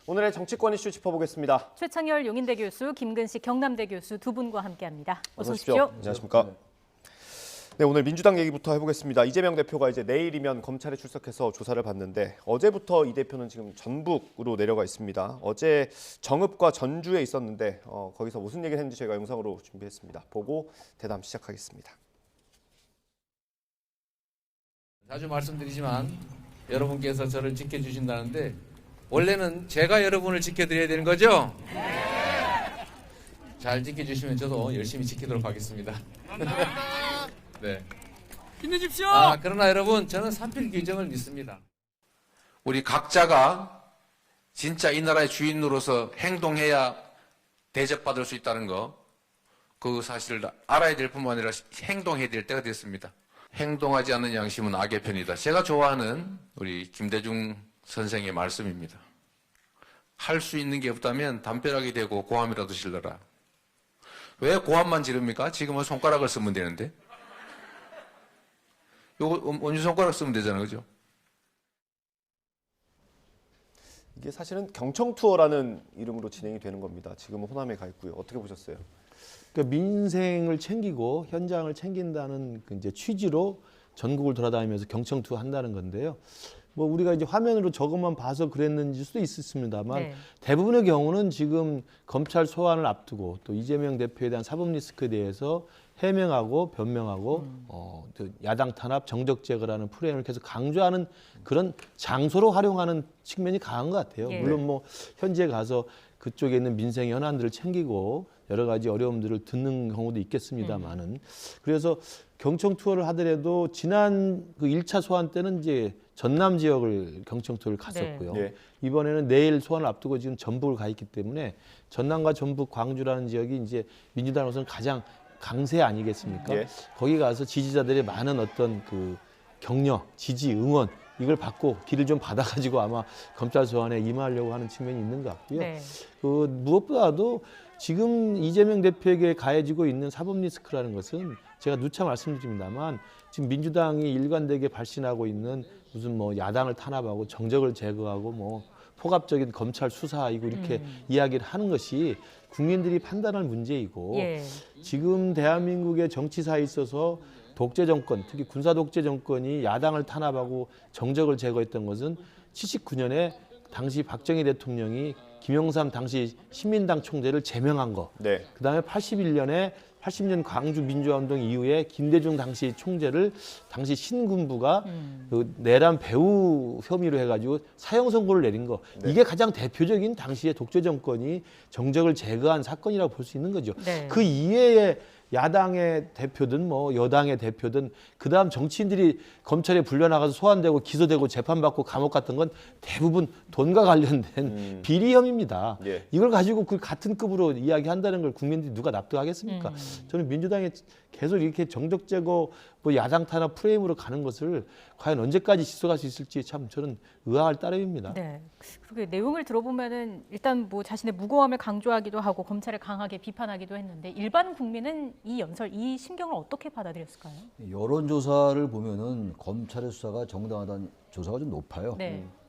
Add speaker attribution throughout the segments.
Speaker 1: 오늘의 정치권 이슈 짚어보겠습니다.
Speaker 2: 최창열 용인대 교수, 김근식 경남대 교수 두 분과 함께합니다. 어서 오십시오.
Speaker 1: 안녕하십니까? 네, 오늘 민주당 얘기부터 해보겠습니다. 이재명 대표가 이제 내일이면 검찰에 출석해서 조사를 받는데 어제부터 이 대표는 지금 전북으로 내려가 있습니다. 어제 정읍과 전주에 있었는데 거기서 무슨 얘기를 했는지 저희가 영상으로 준비했습니다. 보고 대담 시작하겠습니다.
Speaker 3: 자주 말씀드리지만 여러분께서 저를 지켜주신다는데 원래는 제가 여러분을 지켜드려야 되는 거죠? 잘 지켜주시면 저도 열심히 지키도록 하겠습니다. 네.
Speaker 4: 힘내십시오.
Speaker 3: 그러나 여러분, 저는 삼필 규정을 믿습니다.
Speaker 5: 우리 각자가 진짜 이 나라의 주인으로서 행동해야 대접받을 수 있다는 거, 그 사실을 알아야 될 뿐만 아니라 행동해야 될 때가 됐습니다. 행동하지 않는 양심은 악의 편이다. 제가 좋아하는 우리 김대중 선생의 말씀입니다. 할 수 있는 게 없다면 담벼락이 되고 고함이라도 질러라. 왜 고함만 지릅니까? 지금은 손가락을 쓰면 되는데. 요거 엄지손가락 쓰면 되잖아요, 그죠?
Speaker 1: 이게 사실은 경청 투어라는 이름으로 진행이 되는 겁니다. 지금은 호남에 가 있고요. 어떻게 보셨어요?
Speaker 6: 그러니까 민생을 챙기고 현장을 챙긴다는 그 이제 취지로 전국을 돌아다니면서 경청 투어 한다는 건데요. 뭐 우리가 이제 화면으로 저것만 봐서 그랬는지 수도 있었습니다만 대부분의 경우는 지금 검찰 소환을 앞두고 또 이재명 대표에 대한 사법 리스크에 대해서 해명하고 변명하고 야당 탄압, 정적 제거라는 프레임을 계속 강조하는 그런 장소로 활용하는 측면이 강한 것 같아요. 물론 뭐 현지에 가서 그쪽에 있는 민생 현안들을 챙기고 여러 가지 어려움들을 듣는 경우도 있겠습니다만은 그래서 경청 투어를 하더라도 지난 그 1차 소환 때는 이제 전남 지역을 경청 투어를 갔었고요. 이번에는 내일 소환을 앞두고 지금 전북을 가 있기 때문에 전남과 전북, 광주라는 지역이 이제 민주당으로서는 가장 강세 아니겠습니까? 거기 가서 지지자들의 많은 어떤 그 격려, 지지, 응원 이걸 받고 길을 좀 받아가지고 아마 검찰 소환에 임하려고 하는 측면이 있는 것 같고요. 그 무엇보다도 지금 이재명 대표에게 가해지고 있는 사법 리스크라는 것은 제가 누차 말씀드립니다만 지금 민주당이 일관되게 발신하고 있는 무슨 뭐 야당을 탄압하고 정적을 제거하고 뭐 포괄적인 검찰 수사이고 이렇게 이야기를 하는 것이 국민들이 판단할 문제이고 지금 대한민국의 정치사에 있어서 독재 정권, 특히 군사 독재 정권이 야당을 탄압하고 정적을 제거했던 것은 79년에 당시 박정희 대통령이 김영삼 당시 신민당 총재를 제명한 거. 그다음에 81년에 80년 광주 민주화운동 이후에 김대중 당시 총재를 당시 신군부가 그 내란 배후 혐의로 해가지고 사형 선고를 내린 거. 이게 가장 대표적인 당시의 독재 정권이 정적을 제거한 사건이라고 볼 수 있는 거죠. 그 이외에 야당의 대표든 뭐 여당의 대표든 그다음 정치인들이 검찰에 불려나가서 소환되고 기소되고 재판받고 감옥 갔던 건 대부분 돈과 관련된 비리 혐의입니다. 이걸 가지고 그 같은 급으로 이야기한다는 걸 국민들이 누가 납득하겠습니까? 저는 민주당이 계속 이렇게 정적 제거 뭐 야당 탄압 프레임으로 가는 것을 과연 언제까지 지속할 수 있을지 참 저는 의아할 따름입니다.
Speaker 2: 네. 그렇게 내용을 들어보면은 일단 뭐 자신의 무고함을 강조하기도 하고 검찰을 강하게 비판하기도 했는데 일반 국민은 이 연설, 이 심경을 어떻게 받아들였을까요?
Speaker 7: 여론조사를 보면은 검찰의 수사가 정당하다는 조사가 좀 높아요.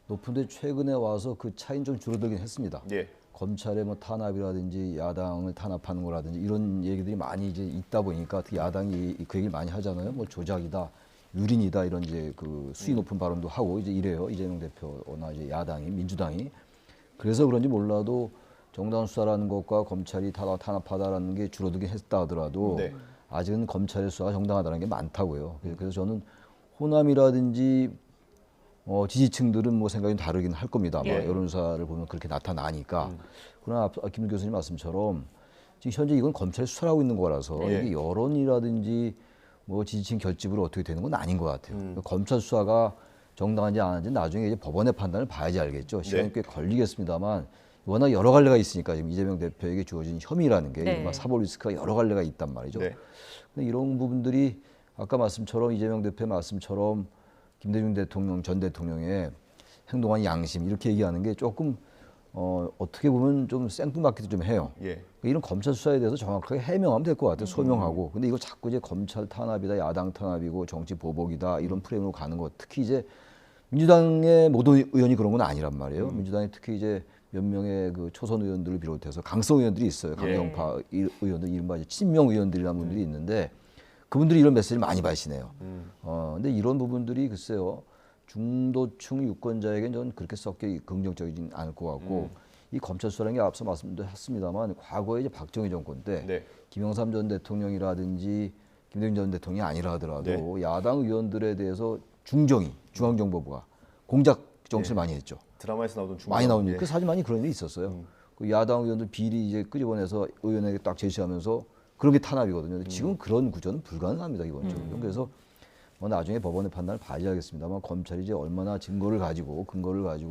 Speaker 7: 높은데 최근에 와서 그 차이는 좀 줄어들긴 했습니다. 검찰의 뭐 탄압이라든지 야당을 탄압하는 거라든지 이런 얘기들이 많이 이제 있다 보니까 특히 야당이 그 얘기를 많이 하잖아요. 뭐 조작이다, 유린이다 이런 이제 그 수위 높은 발언도 하고 이제 이래요. 이재명 대표나 이제 야당이 민주당이 그래서 그런지 몰라도 정당 수사라는 것과 검찰이 탄압하다라는 게 줄어들긴 했다 하더라도 아직은 검찰의 수사가 정당하다는 게 많다고요. 그래서 저는 호남이라든지 지지층들은 뭐 생각이 다르긴 할 겁니다. 여론조사를 보면 그렇게 나타나니까. 그러나 김 교수님 말씀처럼 지금 현재 이건 검찰이 수사하고 있는 거라서 이게 여론이라든지 뭐 지지층 결집으로 어떻게 되는 건 아닌 것 같아요. 검찰 수사가 정당한지 안 한지 나중에 이제 법원의 판단을 봐야지 알겠죠. 시간이 꽤 걸리겠습니다만 워낙 여러 갈래가 있으니까 지금 이재명 대표에게 주어진 혐의라는 게 사법 리스크가 여러 갈래가 있단 말이죠. 근데 이런 부분들이 아까 말씀처럼 이재명 대표의 말씀처럼 김대중 대통령 전 대통령의 행동한 양심 이렇게 얘기하는 게 조금 어떻게 보면 좀 생뚱맞기도 좀 해요. 이런 검찰 수사에 대해서 정확하게 해명하면 될 것 같아요. 소명하고. 근데 이거 자꾸 이제 검찰 탄압이다, 야당 탄압이고 정치 보복이다 이런 프레임으로 가는 것. 특히 이제 민주당의 모든 의원이 그런 건 아니란 말이에요. 민주당이 특히 이제 몇 명의 그 초선 의원들을 비롯해서 강성 의원들이 있어요. 강경파 의원들, 이른바 이제 친명 의원들이라는 분들이 있는데 그분들이 이런 메시지를 많이 받으시네요. 근데 이런 부분들이 글쎄요. 중도층 유권자에게는 저는 그렇게 썩게 긍정적이진 않을 것 같고 이 검찰 수사라는 게 앞서 말씀도 했습니다만 과거에 이제 박정희 정권 때 김영삼 전 대통령이라든지 김대중 전 대통령이 아니라 하더라도 야당 의원들에 대해서 중앙정보부가 공작 정치를 많이 했죠.
Speaker 1: 드라마에서 나오던
Speaker 7: 많이 나오는 그 사진 많이 그런 게 있었어요. 그 야당 의원들 비리 이제 끄집어내서 의원에게 딱 제시하면서 그런 게 탄압이거든요. 근데 지금 그런 구조는 불가능합니다 기본적으로. 그래서 뭐 나중에 법원의 판단을 봐야겠습니다만 검찰이 이제 얼마나 근거를 가지고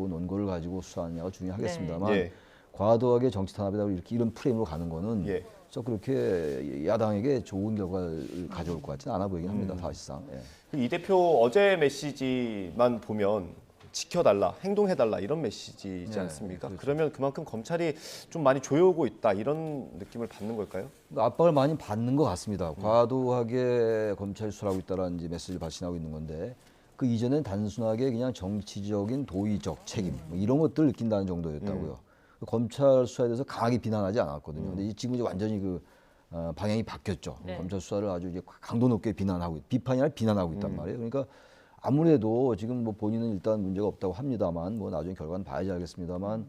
Speaker 7: 논거를 가지고 수사하느냐가 중요하겠습니다만 과도하게 정치 탄압이다 이렇게 이런 프레임으로 가는 거는 저 그렇게 야당에게 좋은 결과를 가져올 것 같지는 않아 보이긴 합니다 사실상.
Speaker 1: 이 대표 어제 메시지만 보면 지켜달라, 행동해달라 이런 메시지이지 않습니까?
Speaker 7: 그렇죠.
Speaker 1: 그러면 그만큼 검찰이 좀 많이 조여오고 있다 이런 느낌을 받는 걸까요?
Speaker 7: 압박을 많이 받는 것 같습니다. 과도하게 검찰이 수사하고 있다는 메시지를 발신하고 있는 건데 그 이전엔 단순하게 그냥 정치적인 도의적 책임 뭐 이런 것들을 느낀다는 정도였다고요. 검찰 수사에 대해서 강하게 비난하지 않았거든요. 근데 지금 이제 완전히 그 방향이 바뀌었죠. 검찰 수사를 아주 이제 강도 높게 비난하고 비판이 아니라 비난하고 있단 말이에요. 그러니까 아무래도 지금 뭐 본인은 일단 문제가 없다고 합니다만 뭐 나중에 결과는 봐야지 알겠습니다만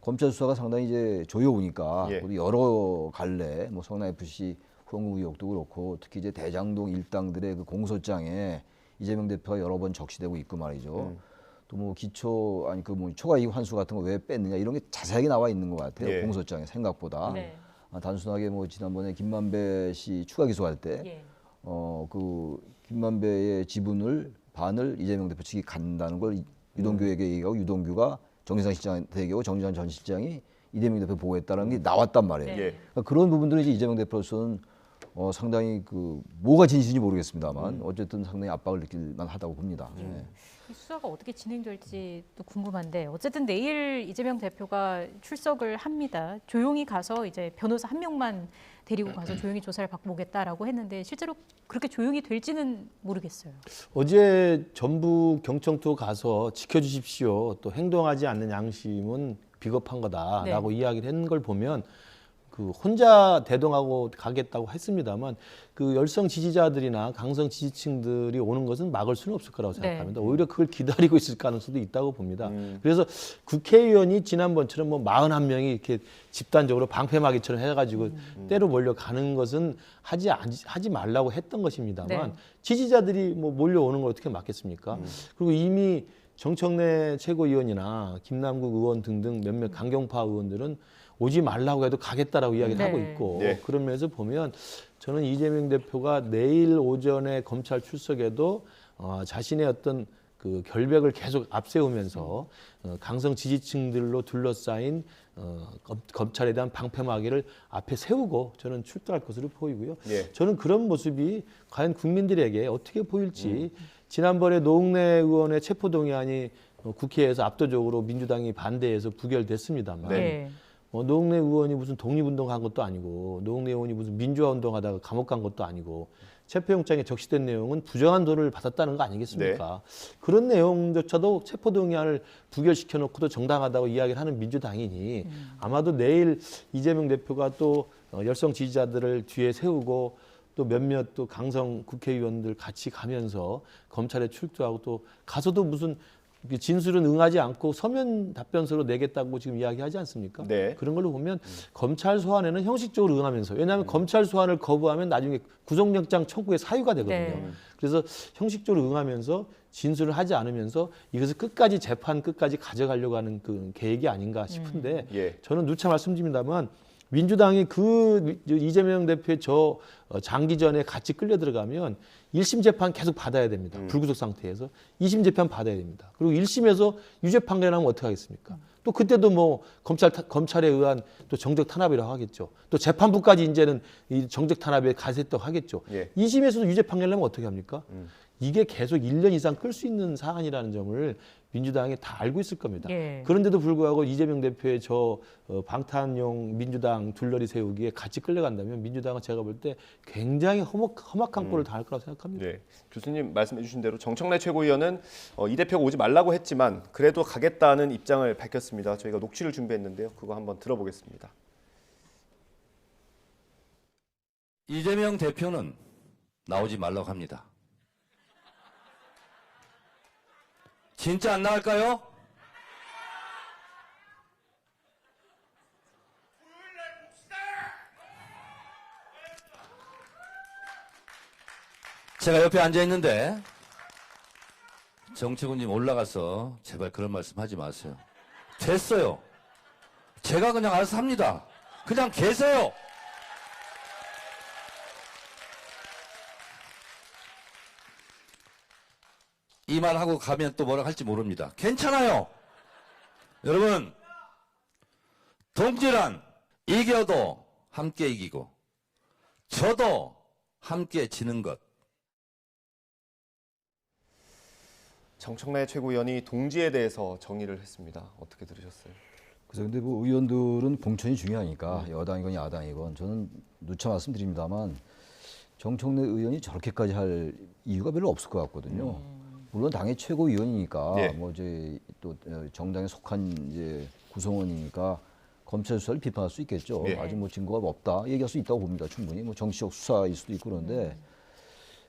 Speaker 7: 검찰 수사가 상당히 이제 조여오니까 우리 여러 갈래 뭐 성남 FC 후원금 의혹도 그렇고 특히 이제 대장동 일당들의 그 공소장에 이재명 대표가 여러 번 적시되고 있고 말이죠. 또 뭐 그 뭐 초과 이익 환수 같은 거 왜 뺐느냐 이런 게 자세하게 나와 있는 것 같아요. 공소장에 생각보다. 단순하게 뭐 지난번에 김만배 씨 추가 기소할 때 그 김만배의 지분을 반을 이재명 대표 측이 간다는 걸 유동규에게 얘기하고 유동규가 정진상 실장한테 얘기하고 정진상 전 실장이 이재명 대표 보고했다는 게 나왔단 말이에요. 그러니까 그런 부분들은 이제 이재명 대표로서는 상당히 그 뭐가 진실인지 모르겠습니다만 어쨌든 상당히 압박을 느낄 만하다고 봅니다.
Speaker 2: 이 수사가 어떻게 진행될지도 궁금한데 어쨌든 내일 이재명 대표가 출석을 합니다. 조용히 가서 이제 변호사 한 명만 데리고 가서 조용히 조사를 받고 오겠다라고 했는데 실제로 그렇게 조용히 될지는 모르겠어요.
Speaker 6: 어제 전북 경청도 가서 지켜주십시오. 또 행동하지 않는 양심은 비겁한 거다라고 이야기를 했는 걸 보면 그 혼자 대동하고 가겠다고 했습니다만 그 열성 지지자들이나 강성 지지층들이 오는 것은 막을 수는 없을 거라고 생각합니다. 오히려 그걸 기다리고 있을 가능성도 있다고 봅니다. 그래서 국회의원이 지난번처럼 뭐 41명이 이렇게 집단적으로 방패막이처럼 해가지고 때로 몰려가는 것은 하지 말라고 했던 것입니다만 지지자들이 뭐 몰려오는 걸 어떻게 막겠습니까? 그리고 이미 정청래 최고위원이나 김남국 의원 등등 몇몇 강경파 의원들은 오지 말라고 해도 가겠다라고 이야기를 하고 있고 그런 면에서 보면 저는 이재명 대표가 내일 오전에 검찰 출석에도 자신의 어떤 그 결백을 계속 앞세우면서 강성 지지층들로 둘러싸인 검찰에 대한 방패막이를 앞에 세우고 저는 출두할 것으로 보이고요. 저는 그런 모습이 과연 국민들에게 어떻게 보일지 지난번에 노웅래 의원의 체포동의안이 국회에서 압도적으로 민주당이 반대해서 부결됐습니다만 노웅래 의원이 무슨 독립운동한 것도 아니고 노웅래 의원이 무슨 민주화운동하다가 감옥 간 것도 아니고 체포영장에 적시된 내용은 부정한 돈을 받았다는 거 아니겠습니까? 그런 내용조차도 체포동의안을 부결시켜놓고도 정당하다고 이야기를 하는 민주당이니 아마도 내일 이재명 대표가 또 열성 지지자들을 뒤에 세우고 또 몇몇 또 강성 국회의원들 같이 가면서 검찰에 출두하고 또 가서도 무슨 진술은 응하지 않고 서면 답변서로 내겠다고 지금 이야기하지 않습니까? 그런 걸로 보면 검찰 소환에는 형식적으로 응하면서 왜냐하면 검찰 소환을 거부하면 나중에 구속영장 청구의 사유가 되거든요. 그래서 형식적으로 응하면서 진술을 하지 않으면서 이것을 끝까지 재판 끝까지 가져가려고 하는 그 계획이 아닌가 싶은데 저는 누차 말씀드립니다만 민주당이 그 이재명 대표의 장기전에 같이 끌려 들어가면 1심 재판 계속 받아야 됩니다. 불구속 상태에서 2심 재판 받아야 됩니다. 그리고 1심에서 유죄 판결하면 어떻게 하겠습니까? 또 그때도 뭐 검찰에 의한 또 정적 탄압이라고 하겠죠. 또 재판부까지 이제는 이 정적 탄압에 가세했다고 하겠죠. 2심에서도 유죄 판결하면 어떻게 합니까? 이게 계속 1년 이상 끌 수 있는 사안이라는 점을 민주당이 다 알고 있을 겁니다.
Speaker 2: 예.
Speaker 6: 그런데도 불구하고 이재명 대표의 저 방탄용 민주당 둘러리 세우기에 같이 끌려간다면 민주당은 제가 볼 때 굉장히 험악한 꼴을 당할 거라고 생각합니다.
Speaker 1: 네. 교수님 말씀해 주신 대로 정청래 최고위원은 이 대표가 오지 말라고 했지만 그래도 가겠다는 입장을 밝혔습니다. 저희가 녹취를 준비했는데요. 그거 한번 들어보겠습니다.
Speaker 4: 이재명 대표는 나오지 말라고 합니다. 진짜 안 나갈까요? 제가 옆에 앉아 있는데 정치구님 올라가서 제발 그런 말씀 하지 마세요. 됐어요. 제가 그냥 알아서 합니다. 그냥 계세요. 이 말 하고 가면 또 뭐라 할지 모릅니다. 괜찮아요. 여러분, 동지란 이겨도 함께 이기고 저도 함께 지는 것.
Speaker 1: 정청래 최고위원이 동지에 대해서 정의를 했습니다. 어떻게 들으셨어요?
Speaker 7: 그래서 근데 뭐 의원들은 공천이 중요하니까 여당이건 야당이건 저는 누차 말씀드립니다만 정청래 의원이 저렇게까지 할 이유가 별로 없을 것 같거든요. 물론 당의 최고위원이니까
Speaker 1: 예.
Speaker 7: 뭐 이제 또 정당에 속한 이제 구성원이니까 검찰 수사를 비판할 수 있겠죠.
Speaker 1: 예.
Speaker 7: 아직 뭐 증거가 없다 얘기할 수 있다고 봅니다. 충분히 뭐 정치적 수사일 수도 있고 그런데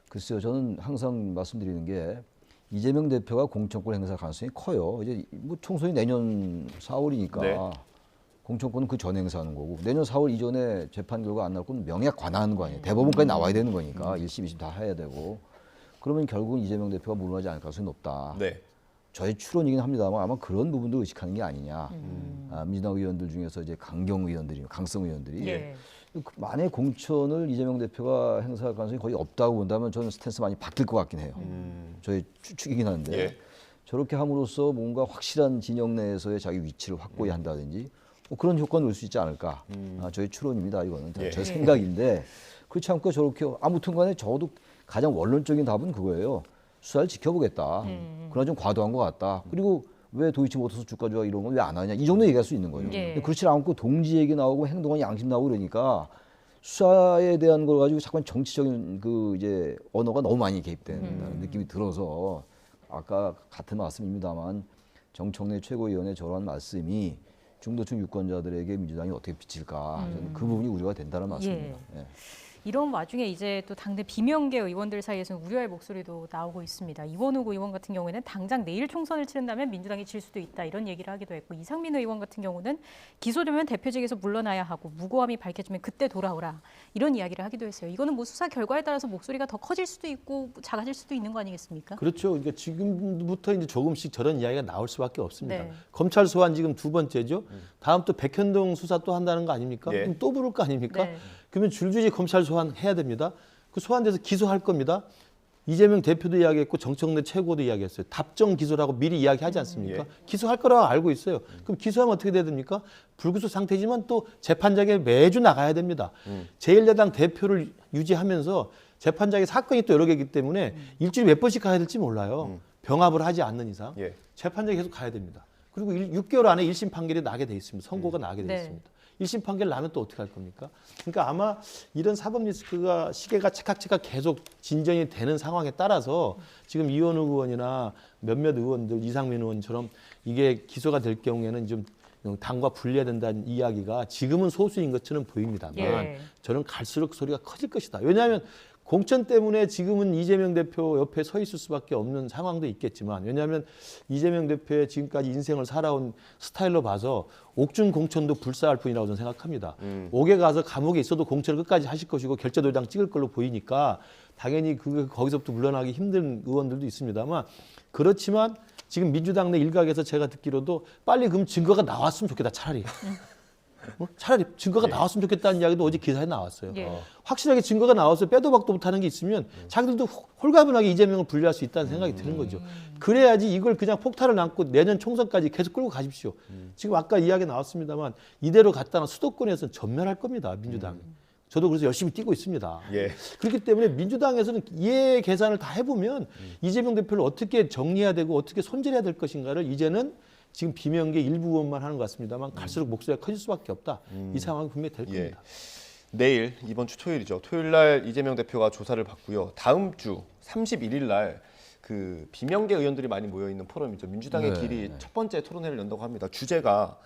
Speaker 7: 글쎄요, 저는 항상 말씀드리는 게 이재명 대표가 공천권 행사 가능성이 커요. 이제 뭐 총선이 내년 4월이니까
Speaker 1: 네.
Speaker 7: 공천권은 그 전에 행사하는 거고 내년 4월 이전에 재판 결과 안 나올 건 명예에 관하는 거 아니에요. 대법원까지 나와야 되는 거니까 1심, 2심 다 해야 되고 그러면 결국은 이재명 대표가 물러나지 않을 가능성이 높다.
Speaker 1: 네.
Speaker 7: 저의 추론이긴 합니다만 아마 그런 부분도 의식하는 게 아니냐. 민주당 의원들 중에서 이제 강성 의원들이
Speaker 2: 예.
Speaker 7: 만약 공천을 이재명 대표가 행사할 가능성이 거의 없다고 본다면 저는 스탠스 많이 바뀔 것 같긴 해요. 저의 추측이긴 한데
Speaker 1: 예.
Speaker 7: 저렇게 함으로써 뭔가 확실한 진영 내에서의 자기 위치를 확고히 한다든지 뭐 그런 효과는 올 수 있지 않을까. 저의 추론입니다. 이거는
Speaker 1: 예.
Speaker 7: 제 생각인데 그렇지 않고 저렇게 아무튼 간에 저도 가장 원론적인 답은 그거예요. 수사를 지켜보겠다. 그러나 좀 과도한 것 같다. 그리고 왜 도이치모터스 주가 조작 이런 건 왜 안 하냐 이 정도 얘기할 수 있는 거죠.
Speaker 2: 예.
Speaker 7: 근데 그렇지 않고 동지 얘기 나오고 행동한 양심 나오고 그러니까 수사에 대한 걸 가지고 자꾸 정치적인 그 이제 언어가 너무 많이 개입된 느낌이 들어서 아까 같은 말씀입니다만 정청래 최고위원의 저러한 말씀이 중도층 유권자들에게 민주당이 어떻게 비칠까 저는 그 부분이 우려가 된다는 말씀입니다. 예.
Speaker 2: 이런 와중에 이제 또 당내 비명계 의원들 사이에서는 우려의 목소리도 나오고 있습니다. 이원욱 의원 같은 경우에는 당장 내일 총선을 치른다면 민주당이 질 수도 있다 이런 얘기를 하기도 했고 이상민 의원 같은 경우는 기소되면 대표직에서 물러나야 하고 무고함이 밝혀지면 그때 돌아오라 이런 이야기를 하기도 했어요. 이거는 뭐 수사 결과에 따라서 목소리가 더 커질 수도 있고 작아질 수도 있는 거 아니겠습니까?
Speaker 6: 그렇죠. 그러니까 지금부터 이제 조금씩 저런 이야기가 나올 수밖에 없습니다.
Speaker 2: 네.
Speaker 6: 검찰 소환 지금 두 번째죠. 다음 또 백현동 수사 또 한다는 거 아닙니까?
Speaker 1: 예.
Speaker 6: 그럼 또 부를 거 아닙니까?
Speaker 2: 네.
Speaker 6: 그러면 줄줄이 검찰 소환해야 됩니다. 그 소환돼서 기소할 겁니다. 이재명 대표도 이야기했고 정청래 최고도 이야기했어요. 답정 기소라고 미리 이야기하지 않습니까?
Speaker 1: 예.
Speaker 6: 기소할 거라고 알고 있어요. 그럼 기소하면 어떻게 돼야 됩니까? 불구속 상태지만 또 재판장에 매주 나가야 됩니다. 제1야당 대표를 유지하면서 재판장의 사건이 또 여러 개이기 때문에 일주일에 몇 번씩 가야 될지 몰라요. 병합을 하지 않는 이상
Speaker 1: 예.
Speaker 6: 재판장에 계속 가야 됩니다. 그리고 6개월 안에 1심 판결이 나게 돼 있습니다. 선고가 나게 돼
Speaker 2: 네.
Speaker 6: 있습니다. 1심 판결 나면 또 어떻게 할 겁니까? 그러니까 아마 이런 사법 리스크가 시계가 체각체각 계속 진전이 되는 상황에 따라서 지금 이원욱 의원이나 몇몇 의원들 이상민 의원처럼 이게 기소가 될 경우에는 좀 당과 분리해야 된다는 이야기가 지금은 소수인 것처럼 보입니다만
Speaker 2: 예.
Speaker 6: 저는 갈수록 소리가 커질 것이다. 왜냐하면 공천 때문에 지금은 이재명 대표 옆에 서 있을 수밖에 없는 상황도 있겠지만 왜냐하면 이재명 대표의 지금까지 인생을 살아온 스타일로 봐서 옥중 공천도 불사할 뿐이라고 저는 생각합니다. 옥에 가서 감옥에 있어도 공천을 끝까지 하실 것이고 결재도장 찍을 걸로 보이니까 당연히 거기서부터 물러나기 힘든 의원들도 있습니다만 그렇지만 지금 민주당 내 일각에서 제가 듣기로도 빨리 그럼 증거가 나왔으면 좋겠다 차라리. 차라리 증거가 나왔으면 좋겠다는 이야기도 어제 기사에 나왔어요.
Speaker 2: 예.
Speaker 6: 확실하게 증거가 나와서 빼도 박도 못하는 게 있으면 자기들도 홀가분하게 이재명을 분리할 수 있다는 생각이 드는 거죠. 그래야지 이걸 그냥 폭탄을 안고 내년 총선까지 계속 끌고 가십시오. 지금 아까 이야기 나왔습니다만 이대로 갔다가 수도권에서는 전멸할 겁니다. 민주당이. 저도 그래서 열심히 뛰고 있습니다.
Speaker 1: 예.
Speaker 6: 그렇기 때문에 민주당에서는 이해 계산을 다 해보면 이재명 대표를 어떻게 정리해야 되고 어떻게 손질해야 될 것인가를 이제는 지금 비명계 일부 의원만 하는 것 같습니다만 갈수록 목소리가 커질 수밖에 없다. 이 상황이 분명히 될
Speaker 1: 예.
Speaker 6: 겁니다.
Speaker 1: 내일 이번 주 토요일이죠. 토요일 날 이재명 대표가 조사를 받고요. 다음 주 31일 날 그 비명계 의원들이 많이 모여 있는 포럼이죠. 민주당의
Speaker 7: 네,
Speaker 1: 길이
Speaker 7: 네.
Speaker 1: 첫 번째 토론회를 연다고 합니다. 주제가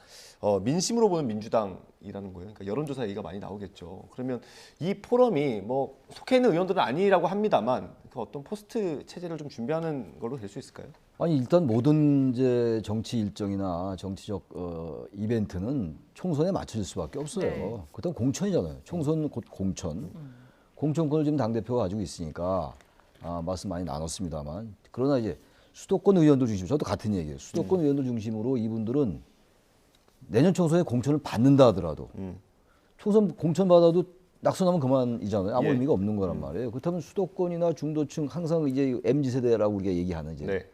Speaker 1: 민심으로 보는 민주당이라는 거예요. 그러니까 여론조사 얘기가 많이 나오겠죠. 그러면 이 포럼이 뭐 속해 있는 의원들은 아니라고 합니다만 그 어떤 포스트 체제를 좀 준비하는 걸로 될 수 있을까요?
Speaker 7: 아니 일단 모든 이제 정치 일정이나 정치적 이벤트는 총선에 맞춰질 수밖에 없어요.
Speaker 2: 네.
Speaker 7: 그다음 공천이잖아요. 총선 곧 공천. 공천권을 지금 당 대표가 가지고 있으니까 말씀 많이 나눴습니다만 그러나 이제 수도권 의원들 중심, 저도 같은 얘기예요. 수도권 의원들 중심으로 이분들은 내년 총선에 공천을 받는다 하더라도 총선 공천 받아도 낙선하면 그만이잖아요. 아무
Speaker 1: 예.
Speaker 7: 의미가 없는 거란 말이에요. 그렇다면 수도권이나 중도층 항상 이제 MZ 세대라고 우리가 얘기하는 이제
Speaker 1: 네.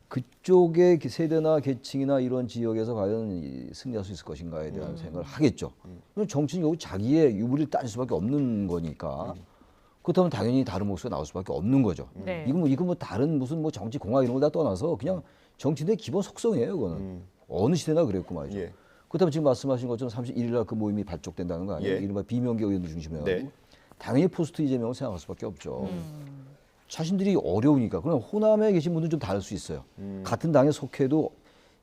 Speaker 7: 그쪽의 세대나 계층이나 이런 지역에서 과연 승리할 수 있을 것인가에 대한 생각을 하겠죠. 그럼 정치는 결국 자기의 유불리를 따질 수밖에 없는 거니까. 그렇다면 당연히 다른 목소리가 나올 수밖에 없는 거죠.
Speaker 2: 네.
Speaker 7: 이건 뭐 다른 무슨 뭐 정치 공학 이런 걸 다 떠나서 그냥 정치인의 기본 속성이에요. 그거는 어느 시대나 그랬고 말이죠.
Speaker 1: 예.
Speaker 7: 그렇다면 지금 말씀하신 것처럼 31일 날 그 모임이 발족된다는 거 아니에요?
Speaker 1: 예.
Speaker 7: 이른바 비명계 의원들 중심으로 해가지고
Speaker 1: 네.
Speaker 7: 당연히 포스트 이재명을 생각할 수밖에 없죠. 자신들이 어려우니까. 그럼 호남에 계신 분들은 좀 다를 수 있어요. 같은 당에 속해도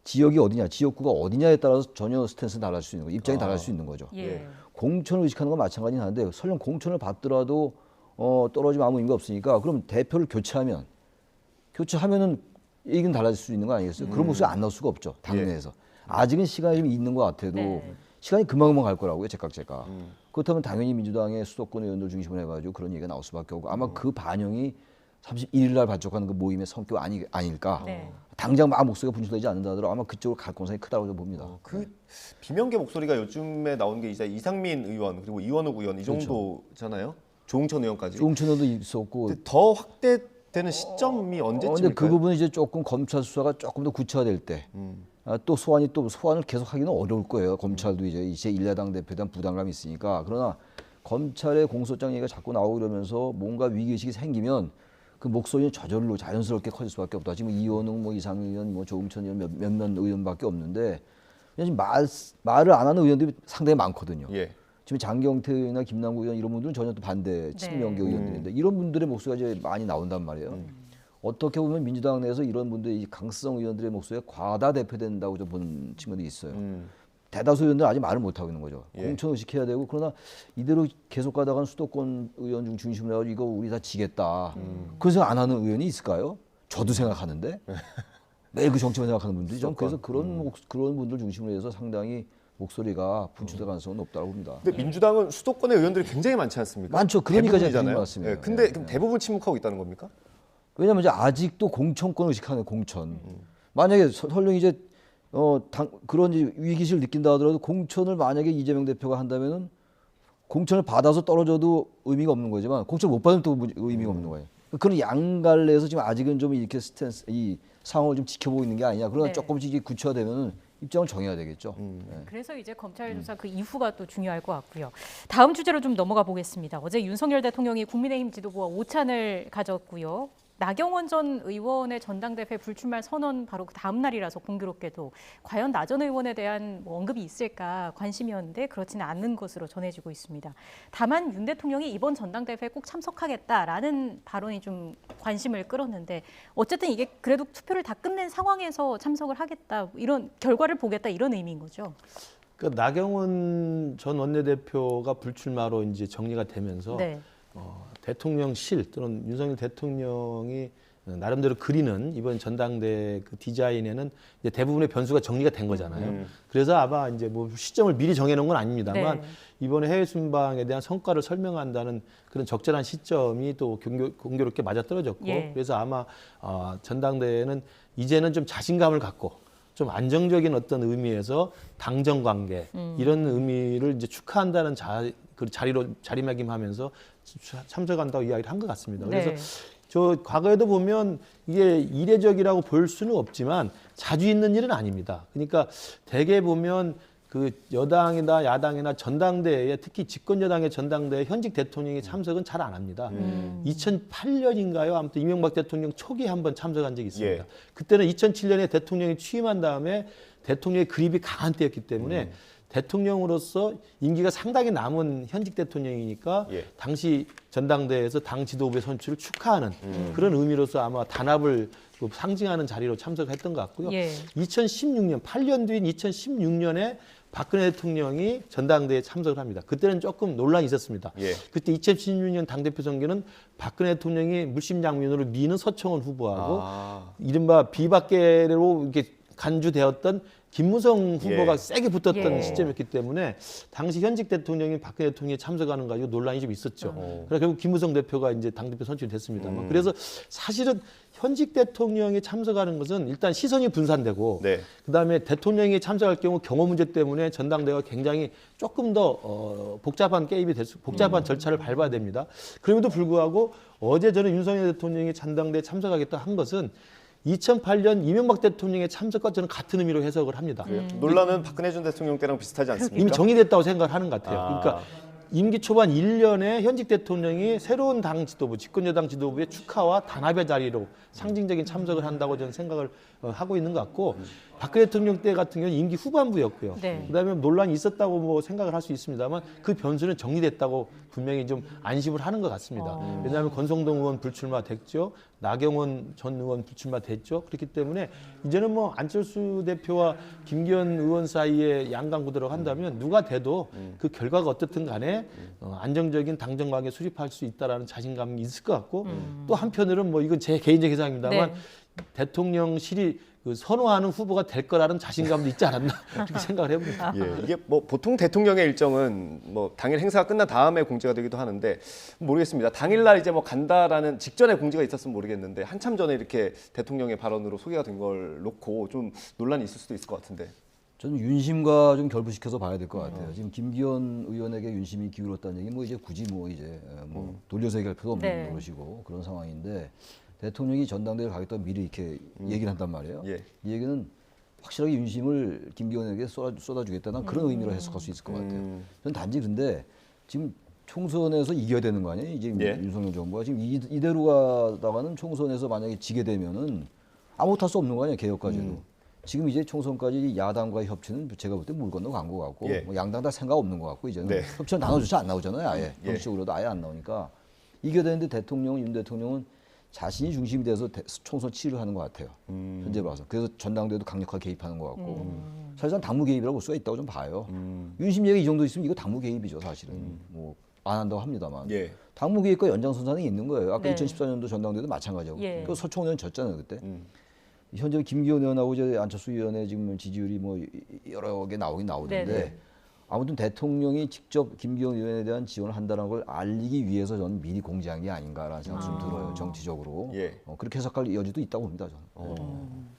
Speaker 7: 지역이 어디냐, 지역구가 어디냐에 따라서 전혀 스탠스는 달라질 수 있는 거죠. 입장이 달라질 수 있는 거죠.
Speaker 2: 예.
Speaker 7: 공천을 의식하는 건 마찬가지긴 한데 설령 공천을 받더라도 떨어지면 아무 의미가 없으니까 그럼 대표를 교체하면은 얘기는 달라질 수 있는 거 아니겠어요? 그런 모습이 안 나올 수가 없죠. 당내에서. 아직은 시간이 좀 있는 것 같아도
Speaker 2: 네.
Speaker 7: 시간이 금방금방 갈 거라고요. 제각. 그렇다면 당연히 민주당의 수도권 의원들 중심으로 해가지고 그런 얘기가 나올 수밖에 없고 아마 그 반영이 31일 날 발족하는 그 모임의 성격 아닐까.
Speaker 2: 네.
Speaker 7: 당장 막 목소리가 분출되지 않는다 하더라도 아마 그쪽으로 갈 가능성이 크다고 저는 봅니다.
Speaker 1: 그 비명계 목소리가 요즘에 나오는 게 이제 이상민 의원 그리고 이원욱 의원 이 정도잖아요. 조응천 의원까지.
Speaker 7: 조응천도 있었고
Speaker 1: 근데 더 확대되는 시점이
Speaker 7: 근데
Speaker 1: 언제쯤일까요?
Speaker 7: 그 부분은 이제 조금 검찰 수사가 조금 더 구체화될 때, 또 소환을 계속 하기는 어려울 거예요. 검찰도 이제 일야당 대표에 대한 부담감이 있으니까. 그러나 검찰의 공소장 얘기가 자꾸 나오고 이러면서 뭔가 위기의식이 생기면 그 목소리는 저절로 자연스럽게 커질 수밖에 없다. 지금 이원웅, 뭐 이상민 의원, 뭐 조응천 의원 몇몇 의원밖에 없는데 그냥 지금 말을 안 하는 의원들이 상당히 많거든요.
Speaker 1: 예.
Speaker 7: 지금 장경태 의원이나 김남국 의원 이런 분들은 전혀 또 반대 친명계 의원들인데 이런 분들의 목소리가 이제 많이 나온단 말이에요. 어떻게 보면 민주당 내에서 이런 분들의 이 강성 의원들의 목소리가 과다 대표된다고 좀 보는 친구들이 있어요. 대다수 의원들은 아직 말을 못 하고 있는 거죠.
Speaker 1: 예.
Speaker 7: 공천 의식해야 되고 그러나 이대로 계속 가다가는 수도권 의원 중심으로 해가지고 이거 우리 다 지겠다. 그래서 안 하는 의원이 있을까요? 저도 생각하는데 매일 그 정치만 생각하는 분들이 좀 그래서 그런 분들 중심으로 해서 상당히 목소리가 분출될 가능성은 높다고 봅니다.
Speaker 1: 근데 민주당은 수도권의 의원들이 굉장히 많지 않습니까?
Speaker 7: 많죠. 그러니까 제가
Speaker 1: 대부분이잖아요.
Speaker 7: 드린 말씀이에요.
Speaker 1: 예, 근데
Speaker 7: 네,
Speaker 1: 그럼 대부분 침묵하고 있다는 겁니까?
Speaker 7: 왜냐하면 이제 아직도 공천권 의식하는 공천. 만약에 설령 이제 그런 이제 위기를 느낀다 하더라도 공천을 만약에 이재명 대표가 한다면은 공천을 받아서 떨어져도 의미가 없는 거지만 공천을 못 받으면 또 의미가 없는 거예요. 그런 양갈래에서 지금 아직은 좀 이렇게 이 상황을 좀 지켜보고 있는 게 아니냐. 그러나
Speaker 2: 네.
Speaker 7: 조금씩 이게 구체화되면은 입장을 정해야 되겠죠. 네.
Speaker 2: 그래서 이제 검찰 조사 그 이후가 또 중요할 것 같고요. 다음 주제로 좀 넘어가 보겠습니다. 어제 윤석열 대통령이 국민의힘 지도부와 오찬을 가졌고요. 나경원 전 의원의 전당대회 불출마 선언 바로 그 다음 날이라서 공교롭게도 과연 나 전 의원에 대한 뭐 언급이 있을까 관심이었는데 그렇지는 않는 것으로 전해지고 있습니다. 다만 윤 대통령이 이번 전당대회에 꼭 참석하겠다라는 발언이 좀 관심을 끌었는데 어쨌든 이게 그래도 투표를 다 끝낸 상황에서 참석을 하겠다 이런 결과를 보겠다 이런 의미인 거죠.
Speaker 6: 그 나경원 전 원내대표가 불출마로 이제 정리가 되면서
Speaker 2: 네.
Speaker 6: 대통령실 또는 윤석열 대통령이 나름대로 그리는 이번 전당대 그 디자인에는 이제 대부분의 변수가 정리가 된 거잖아요. 그래서 아마 이제 뭐 시점을 미리 정해놓은 건 아닙니다만
Speaker 2: 네.
Speaker 6: 이번에 해외 순방에 대한 성과를 설명한다는 그런 적절한 시점이 또 공교롭게 맞아떨어졌고
Speaker 2: 예.
Speaker 6: 그래서 아마 전당대회는 이제는 좀 자신감을 갖고 좀 안정적인 어떤 의미에서 당정 관계 이런 의미를 이제 축하한다는 그 자리매김하면서 참석한다고 이야기를 한 것 같습니다. 그래서
Speaker 2: 네.
Speaker 6: 저 과거에도 보면 이게 이례적이라고 볼 수는 없지만 자주 있는 일은 아닙니다. 그러니까 대개 보면 그 여당이나 야당이나 전당대회에 특히 집권 여당의 전당대회 현직 대통령이 참석은 잘 안 합니다. 2008년인가요? 아무튼 이명박 대통령 초기에 한번 참석한 적이 있습니다.
Speaker 1: 예.
Speaker 6: 그때는 2007년에 대통령이 취임한 다음에 대통령의 그립이 강한 때였기 때문에 대통령으로서 임기가 상당히 남은 현직 대통령이니까
Speaker 1: 예.
Speaker 6: 당시 전당대회에서 당 지도부의 선출을 축하하는 그런 의미로서 아마 단합을 상징하는 자리로 참석했던 것 같고요.
Speaker 2: 예.
Speaker 6: 2016년, 8년 뒤인 2016년에 박근혜 대통령이 전당대회에 참석을 합니다. 그때는 조금 논란이 있었습니다.
Speaker 1: 예.
Speaker 6: 그때 2016년 당대표 선거는 박근혜 대통령이 물심양면으로 미는 서청원 후보하고 이른바 비박계로 이렇게 간주되었던 김무성 후보가
Speaker 1: 예.
Speaker 6: 세게 붙었던
Speaker 2: 예.
Speaker 6: 시점이었기 때문에 당시 현직 대통령인 박근혜 대통령이 참석하는 거 가지고 논란이 좀 있었죠. 그래서 결국 김무성 대표가 이제 당대표 선출이 됐습니다만. 그래서 사실은 현직 대통령이 참석하는 것은 일단 시선이 분산되고
Speaker 1: 네.
Speaker 6: 그다음에 대통령이 참석할 경우 경호 문제 때문에 전당대회가 굉장히 조금 더 복잡한 게임이 복잡한 절차를 밟아야 됩니다. 그럼에도 불구하고 어제 저는 윤석열 대통령이 전당대회에 참석하겠다 한 것은 2008년 이명박 대통령의 참석과 저는 같은 의미로 해석을 합니다.
Speaker 1: 논란은 박근혜 전 대통령 때랑 비슷하지 않습니까?
Speaker 6: 이미 정리됐다고 생각을 하는 것 같아요. 그러니까 임기 초반 1년에 현직 대통령이 새로운 당 지도부, 집권여당 지도부의 축하와 단합의 자리로 상징적인 참석을 한다고 저는 생각을 하고 있는 것 같고 박근혜 대통령 때 같은 경우는 임기 후반부였고요.
Speaker 2: 네.
Speaker 6: 그다음에 논란이 있었다고 뭐 생각을 할 수 있습니다만 그 변수는 정리됐다고 분명히 좀 안심을 하는 것 같습니다. 왜냐하면 권성동 의원 불출마됐죠. 나경원 전 의원 불출마됐죠. 그렇기 때문에 이제는 뭐 안철수 대표와 김기현 의원 사이에 양강 구도라고 한다면 누가 돼도 그 결과가 어떻든 간에 안정적인 당정 관계 수립할 수 있다라는 자신감이 있을 것 같고 또 한편으로는 뭐 이건 제 개인적 해석입니다만
Speaker 2: 네.
Speaker 6: 대통령실이 선호하는 후보가 될 거라는 자신감도 있지 않았나 그렇게 생각을 해봅니다.
Speaker 1: 예, 이게 뭐 보통 대통령의 일정은 뭐 당일 행사가 끝난 다음에 공지가 되기도 하는데 모르겠습니다. 당일날 이제 뭐 간다라는 직전에 공지가 있었으면 모르겠는데 한참 전에 이렇게 대통령의 발언으로 소개가 된 걸 놓고 좀 논란이 있을 수도 있을 것 같은데.
Speaker 7: 저는 윤심과 좀 결부시켜서 봐야 될 것 같아요. 지금 김기현 의원에게 윤심이 기울었다는 얘기 뭐 이제 굳이 뭐 이제 뭐 돌려서 얘기할 필요도 없는
Speaker 2: 네.
Speaker 7: 노릇이고 그런 상황인데 대통령이 전당대회를 가겠다고 미리 이렇게 얘기를 한단 말이에요.
Speaker 1: 예.
Speaker 7: 이 얘기는 확실하게 윤심을 김기현에게 쏟아주겠다는 그런 의미로 해석할 수 있을 것 같아요. 저는 단지 근데 지금 총선에서 이겨야 되는 거 아니에요? 이제
Speaker 1: 예.
Speaker 7: 윤석열 정부가 지금 이대로 가다가는 총선에서 만약에 지게 되면은 아무것도 할 수 없는 거 아니에요? 개혁까지도. 지금 이제 총선까지 야당과의 협치는 제가 볼 때 물 건너 간 것 같고
Speaker 1: 예.
Speaker 7: 뭐 양당 다 생각 없는 것 같고 이제는
Speaker 1: 네.
Speaker 7: 협치는 나눠주지 안 나오잖아요. 아예
Speaker 1: 예.
Speaker 7: 정치적으로도 아예 안 나오니까 이겨야 되는데 윤 대통령은 자신이 중심이 돼서 총선 치를 하는 것 같아요. 현재 봐서. 그래서 전당대회도 강력하게 개입하는 것 같고 사실상 당무 개입이라고 볼 수가 있다고 좀 봐요. 윤심 얘기 이 정도 있으면 이거 당무 개입이죠 사실은. 뭐 안 한다고 합니다만.
Speaker 1: 예.
Speaker 7: 당무 개입과 연장선상에 있는 거예요. 아까
Speaker 2: 네.
Speaker 7: 2014년도 전당대회도 마찬가지고.
Speaker 2: 예.
Speaker 7: 그 서청원 의원 졌잖아요 그때. 현재 김기현 의원하고 이제 안철수 의원의 지금 지지율이 뭐 여러 개 나오긴 나오는데
Speaker 2: 네네.
Speaker 7: 아무튼 대통령이 직접 김기현 의원에 대한 지원을 한다는 걸 알리기 위해서 저는 미리 공지한 게 아닌가라는 생각이 좀 들어요 정치적으로.
Speaker 1: 예.
Speaker 7: 그렇게 해석할 여지도 있다고 봅니다 저는.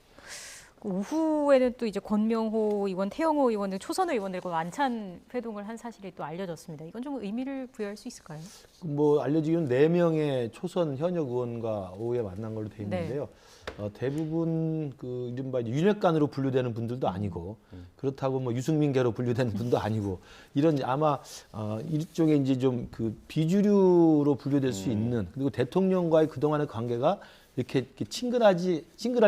Speaker 2: 오후에는 또 이제 권명호 의원, 태영호 의원 등 초선 의원들과 만찬 회동을 한 사실이 또 알려졌습니다. 이건 좀 의미를 부여할 수 있을까요?
Speaker 6: 뭐 알려지기로는 4명의 초선 현역 의원과 오후에 만난 걸로 돼 있는데요. 대부분 그 이른바 이제 윤핵관으로 분류되는 분들도 아니고 그렇다고 뭐 유승민계로 분류되는 분도 아니고 이런 아마 일종의 이제 좀 그 비주류로 분류될 수 있는 그리고 대통령과의 그동안의 관계가 이렇게 친근할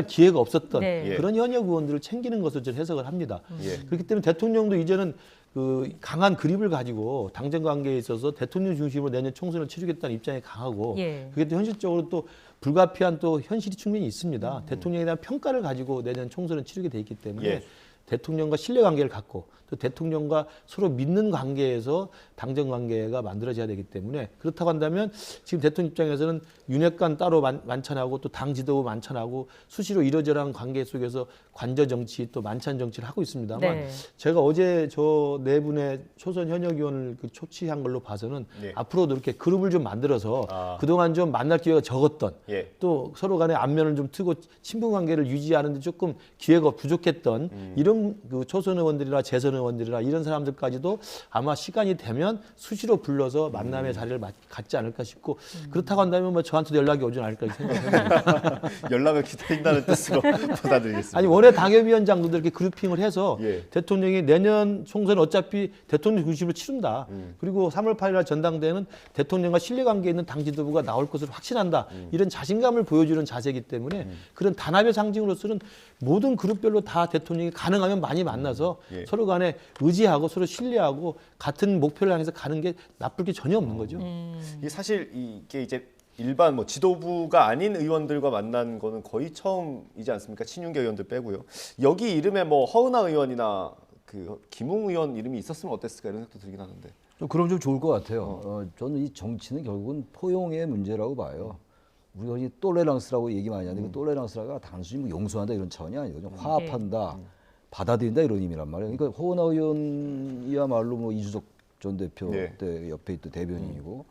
Speaker 6: 기회가 없었던
Speaker 2: 네.
Speaker 6: 그런 현역 의원들을 챙기는 것으로 저는 해석을 합니다.
Speaker 1: 예.
Speaker 6: 그렇기 때문에 대통령도 이제는 그 강한 그립을 가지고 당정 관계에 있어서 대통령 중심으로 내년 총선을 치르겠다는 입장이 강하고
Speaker 2: 예.
Speaker 6: 그게 또 현실적으로 또 불가피한 또 현실이 충분히 있습니다. 대통령에 대한 평가를 가지고 내년 총선을 치르게 돼 있기 때문에
Speaker 1: 예.
Speaker 6: 대통령과 신뢰 관계를 갖고 또 대통령과 서로 믿는 관계에서 당정 관계가 만들어져야 되기 때문에 그렇다고 한다면 지금 대통령 입장에서는 윤핵관 따로 만찬하고 또 당 지도부 만찬하고 수시로 이러저러한 관계 속에서 관저 정치 또 만찬 정치를 하고 있습니다만
Speaker 2: 네.
Speaker 6: 제가 어제 저 네 분의 초선 현역 의원을 그 초치한 걸로 봐서는
Speaker 1: 예.
Speaker 6: 앞으로도 이렇게 그룹을 좀 만들어서 그동안 좀 만날 기회가 적었던
Speaker 1: 예.
Speaker 6: 또 서로 간에 안면을 좀 트고 친분 관계를 유지하는 데 조금 기회가 부족했던 이런 이런 그 초선 의원들이나 재선 의원들이나 이런 사람들까지도 아마 시간이 되면 수시로 불러서 만남의 자리를 갖지 않을까 싶고 그렇다고 한다면 뭐 저한테도 연락이 오진 않을까 생각합니다.
Speaker 1: 연락을 기다린다는 뜻으로 받아들이겠습니다.
Speaker 6: 아니 원외 당협위원장도 이렇게 그룹핑을 해서
Speaker 1: 예.
Speaker 6: 대통령이 내년 총선 어차피 대통령 중심으로 치른다. 그리고 3월 8일 날 전당대회는 대통령과 신뢰관계 있는 당 지도부가 나올 것을 확신한다. 이런 자신감을 보여주는 자세이기 때문에 그런 단합의 상징으로서는 모든 그룹별로 다 대통령이 가능하면 많이 만나서
Speaker 1: 예.
Speaker 6: 서로 간에 의지하고 서로 신뢰하고 같은 목표를 향해서 가는 게 나쁠 게 전혀 없는 거죠.
Speaker 1: 이게 사실 이게 이제 일반 뭐 지도부가 아닌 의원들과 만난 거는 거의 처음이지 않습니까? 친윤계 의원들 빼고요. 여기 이름에 뭐 허은하 의원이나 그 김웅 의원 이름이 있었으면 어땠을까 이런 생각도 들긴 하는데.
Speaker 7: 그럼 좀 좋을 것 같아요. 저는 이 정치는 결국은 포용의 문제라고 봐요. 우리가 이 톨레랑스라고 얘기 많이 하는데 그 톨레랑스가 단순히 뭐 용서한다 이런 차원이 아니거든요. 화합한다, 받아들인다 이런 의미란 말이에요. 그러니까 허은하 의원이야말로 뭐 이준석 전 대표
Speaker 1: 예.
Speaker 7: 때 옆에 있던 대변인이고,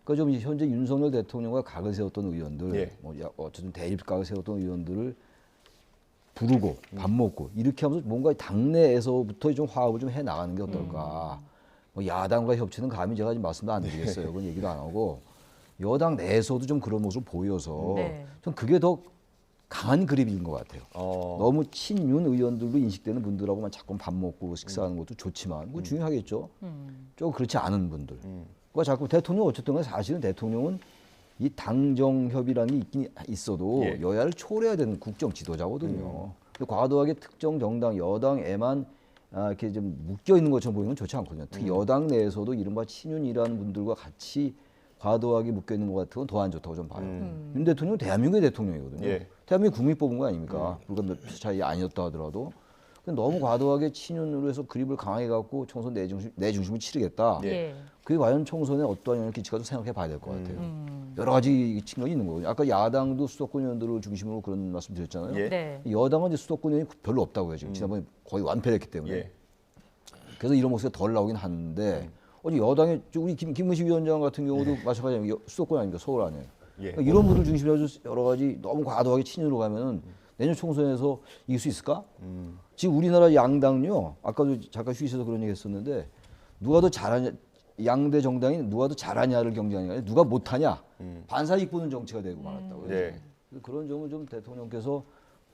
Speaker 7: 그러니까 좀 현재 윤석열 대통령과 각을 세웠던 의원들,
Speaker 1: 예.
Speaker 7: 뭐 어쨌든 대립각을 세웠던 의원들을 부르고 밥 먹고 이렇게 하면서 뭔가 당내에서부터 좀 화합을 좀 해 나가는 게 어떨까. 뭐 야당과 협치는 감히 제가 지금 말씀도 안 드리겠어요. 그건 얘기도 안 하고 여당 내에서도 좀 그런 모습을 보여서
Speaker 2: 네.
Speaker 7: 좀 그게 더 강한 그립인 것 같아요. 너무 친윤 의원들로 인식되는 분들하고만 자꾸 밥 먹고 식사하는 것도 좋지만 그거 중요하겠죠. 좀 그렇지 않은 분들. 그러니까 자꾸 대통령 어쨌든 간에 사실은 대통령은 이 당정 협의라는 게 있긴 있어도
Speaker 1: 예.
Speaker 7: 여야를 초월해야 되는 국정 지도자거든요. 근데 과도하게 특정 정당 여당에만 이렇게 좀 묶여 있는 것처럼 보이는 건 좋지 않거든요. 특히 여당 내에서도 이른바 친윤이라는 분들과 같이 과도하게 묶여 있는 것 같은 건 더 안 좋다고 좀 봐요. 윤 대통령은 대한민국의 대통령이거든요.
Speaker 1: 예.
Speaker 7: 대한민국 국민 뽑은 거 아닙니까? 불과 몇 표 차이 아니었다 하더라도. 근데 너무 과도하게 친윤으로 해서 그립을 강하게 갖고 총선 내중심을 치르겠다.
Speaker 2: 예.
Speaker 7: 그게 과연 총선에 어떠한 영향을 끼칠까 좀 생각해 봐야 될 것 같아요. 여러 가지 측면이 있는 거거든요. 아까 야당도 수도권 의원들을 중심으로 그런 말씀 드렸잖아요.
Speaker 1: 예.
Speaker 2: 네.
Speaker 7: 여당은 이제 수도권 의원이 별로 없다고요. 지금 지난번에 거의 완패했기 때문에.
Speaker 1: 예.
Speaker 7: 그래서 이런 모습이 덜 나오긴 하는데 어제 여당의 우리 김문식 위원장 같은 경우도 마찬가지로 수도권 아닙니까? 서울 아니에요.
Speaker 1: 예.
Speaker 7: 그러니까 이런 분들 중심으로 해서 여러 가지 너무 과도하게 친윤으로 가면은 내년 총선에서 이길 수 있을까? 지금 우리나라 양당요. 아까도 잠깐 휴게실에서 그런 얘기 했었는데 누가 더 잘하냐, 양대 정당이 누가 더 잘하냐를 경쟁하는 게 아니라 누가 못하냐. 반사이익 보는 정치가 되고 말았다고요.
Speaker 1: 예.
Speaker 7: 그런 점을 좀 대통령께서